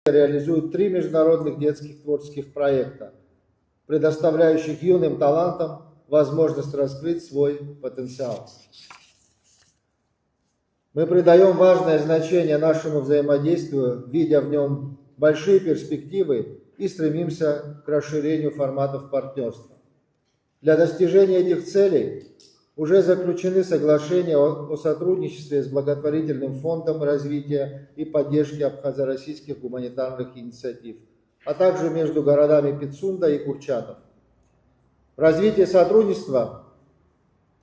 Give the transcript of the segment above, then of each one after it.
реализует 3 международных детских творческих проекта, предоставляющих юным талантам возможность раскрыть свой потенциал. Мы придаем важное значение нашему взаимодействию, видя в нем большие перспективы и стремимся к расширению форматов партнерства. Для достижения этих целей уже заключены соглашения о сотрудничестве с благотворительным фондом развития и поддержки абхазо-российских гуманитарных инициатив, а также между городами Пицунда и Курчатов. В развитии сотрудничества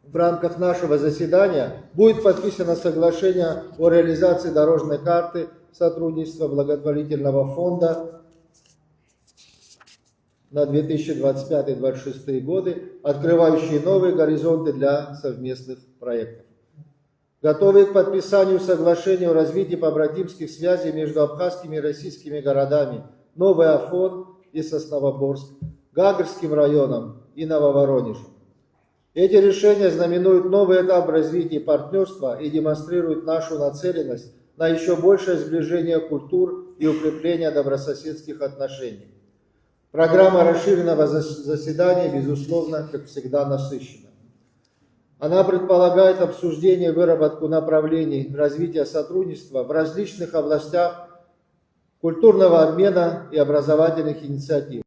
в рамках нашего заседания будет подписано соглашение о реализации дорожной карты сотрудничества благотворительного фонда на 2025-2026 годы, открывающие новые горизонты для совместных проектов. Готовы к подписанию соглашения о развитии побратимских связей между абхазскими и российскими городами Новый Афон и Сосновоборск, Гагарским районом и Нововоронежем. Эти решения знаменуют новый этап развития партнерства и демонстрируют нашу нацеленность на еще большее сближение культур и укрепление добрососедских отношений. Программа расширенного заседания, безусловно, как всегда, насыщена. Она предполагает обсуждение и выработку направлений развития сотрудничества в различных областях культурного обмена и образовательных инициатив.